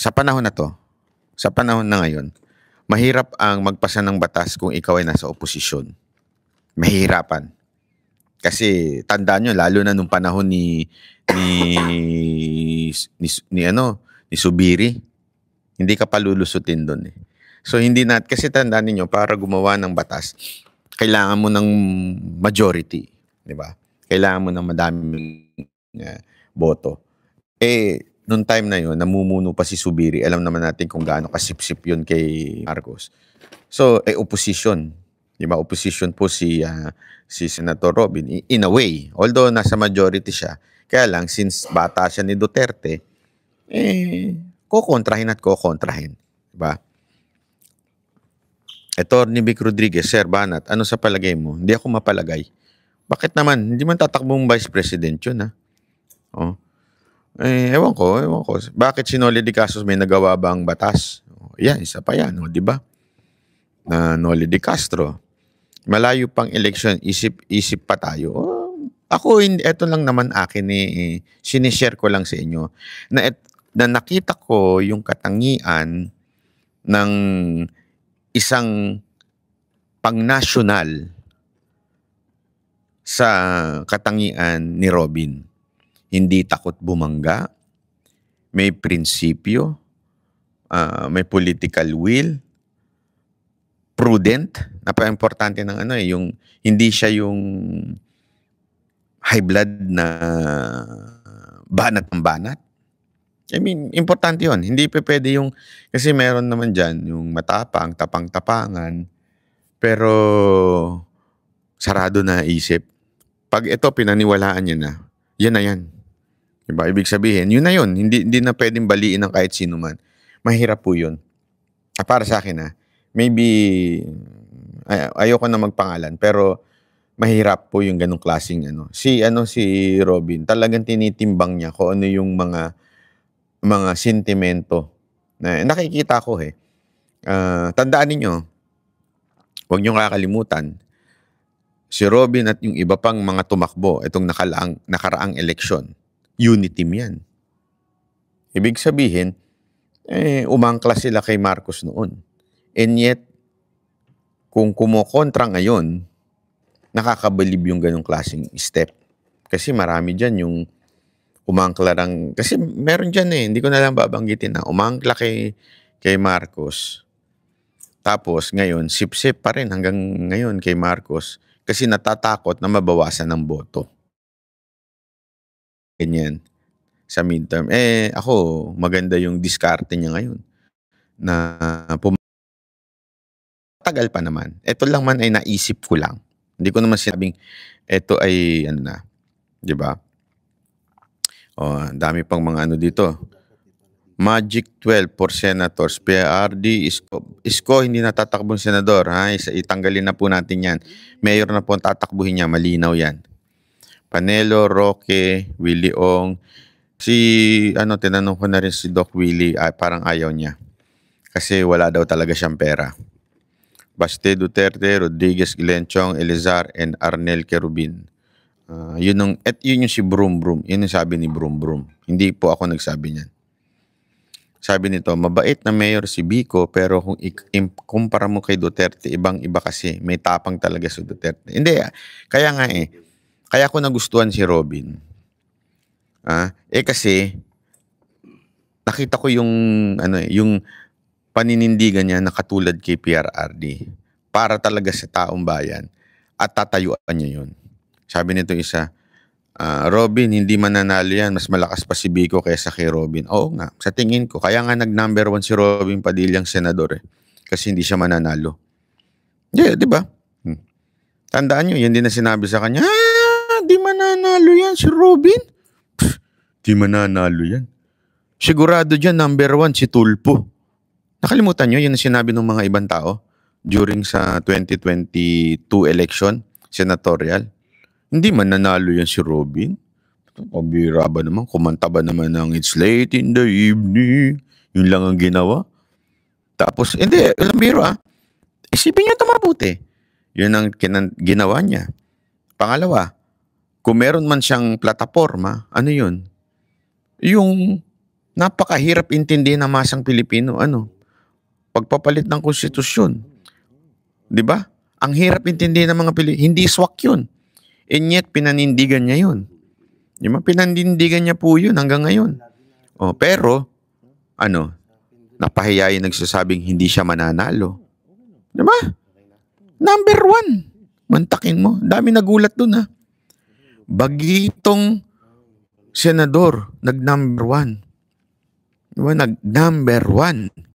Sa panahon na 'to, sa panahon na ngayon, mahirap ang magpasa ng batas kung ikaw ay nasa oposisyon. Mahihirapan. Kasi tandaan niyo lalo na nung panahon ni ni Subiri, hindi ka pa lulusutin do'n, eh. So hindi kasi tandaan niyo para gumawa ng batas, kailangan mo ng majority, 'di ba? Kailangan mo ng madaming boto. Nung time na yon namumuno pa si Subiri. Alam naman natin kung gaano kasipsip yun kay Marcos. So, opposition. Di ba? Opposition po si Senator Robin. In a way, although nasa majority siya, kaya lang, since bata siya ni Duterte, kukontrahin at kukontrahin. Di ba? Attorney Vic Rodriguez, Sir Banat, ano sa palagay mo? Hindi ako mapalagay. Bakit naman? Hindi man tatakbong vice president yun, ha? Oh. Ewan ko. Bakit si Noli de Castro may nagawa bang batas? Yan, isa pa yan, di ba? Na Noli de Castro. Malayo pang election, isip pa tayo. Ako, ito lang naman akin sinishare ko lang sa inyo. Na nakita ko yung katangian ng isang pang-national sa katangian ni Robin. Hindi takot bumangga, may prinsipyo, may political will, prudent, napaka-importante ng yung hindi siya yung high blood na banat ng banat. I mean, importante yun. Hindi pa pwede yung, kasi meron naman dyan yung matapang, tapang-tapangan, pero sarado na isip. Pag ito pinaniwalaan niya na, yan na yan. Diba? Ibig sabihin, yun na yun. Hindi na pwedeng baliin ng kahit sino man. Mahirap po yun. Para sa akin, maybe, ayoko na magpangalan, pero mahirap po yung ganong klaseng Si Robin, talagang tinitimbang niya kung ano yung mga sentimento na nakikita ko tandaan ninyo, huwag niyo kakalimutan, si Robin at yung iba pang mga tumakbo itong nakaraang eleksyon, unity team yan. Ibig sabihin, umangkla sila kay Marcos noon. And yet, kung kumukontra ngayon, nakakabilib yung ganong klaseng step. Kasi marami dyan yung umangkla kasi meron dyan hindi ko na lang babanggitin na umangkla kay Marcos. Tapos ngayon, sip-sip pa rin hanggang ngayon kay Marcos kasi natatakot na mabawasan ng boto. Ganyan. Sa midterm. Ako, maganda yung diskarte niya ngayon. Na tagal pa naman. Ito lang man ay naisip ko lang. Hindi ko naman sinabing ito ay di ba? Dami pang mga dito. Magic 12 for senators. PRD, Isko hindi natatakbong senador. Itanggalin na po natin yan. Mayor na po ang tatakbuhin niya. Malinaw yan. Panelo, Roque, Willie Ong. Tinanong ko na rin si Doc Willie, parang ayaw niya. Kasi wala daw talaga siyang pera. Baste, Duterte, Rodriguez, Glenchong, Elizar, and Arnel Querubin. Yun yung si Brum Brum. Yun yung sabi ni Brum Brum. Hindi po ako nagsabi niyan. Sabi nito, mabait na mayor si Vico, pero kung kumpara mo kay Duterte, ibang-iba kasi. May tapang talaga si Duterte. Hindi, kaya nga kaya ko nagustuhan si Robin. Kasi nakita ko yung yung paninindigan niya na katulad kay PRRD para talaga sa taong bayan at tatayuan niya yun. Sabi nito isa, Robin, hindi mananalo yan. Mas malakas pa si Vico kaysa kay Robin. Oo nga, sa tingin ko. Kaya nga nag-number 1 si Robin Padillang senador kasi hindi siya mananalo. Di ba? Tandaan nyo, yun din na sinabi sa kanya, di mananalo yan si Robin. Di mananalo yan. Sigurado dyan, number 1 si Tulpo. Nakalimutan nyo, yun ang sinabi ng mga ibang tao during sa 2022 election, senatorial. Hindi mananalo yan si Robin. Pabira ba naman? Kumanta ba naman ng It's Late in the Evening? Yun lang ang ginawa. Tapos, hindi, alam biro isipin nyo ito mabuti. Yun ang ginawa niya. Pangalawa, kung meron man siyang plataforma, ano yun? Yung Napakahirap intindihin ng masang Pilipino. Pagpapalit ng konstitusyon. Di ba? Ang hirap intindihin ng mga Pilipino. Hindi swak yun. And yet, pinanindigan niya yun. Di ba? Pinanindigan niya po yun hanggang ngayon. Pero, napahiya yung nagsasabing hindi siya mananalo. Di ba? Number 1. Mantakin mo. Dami nagulat dun, ha. Bagitong senador, nag-number 1. Diba? Nag-number 1.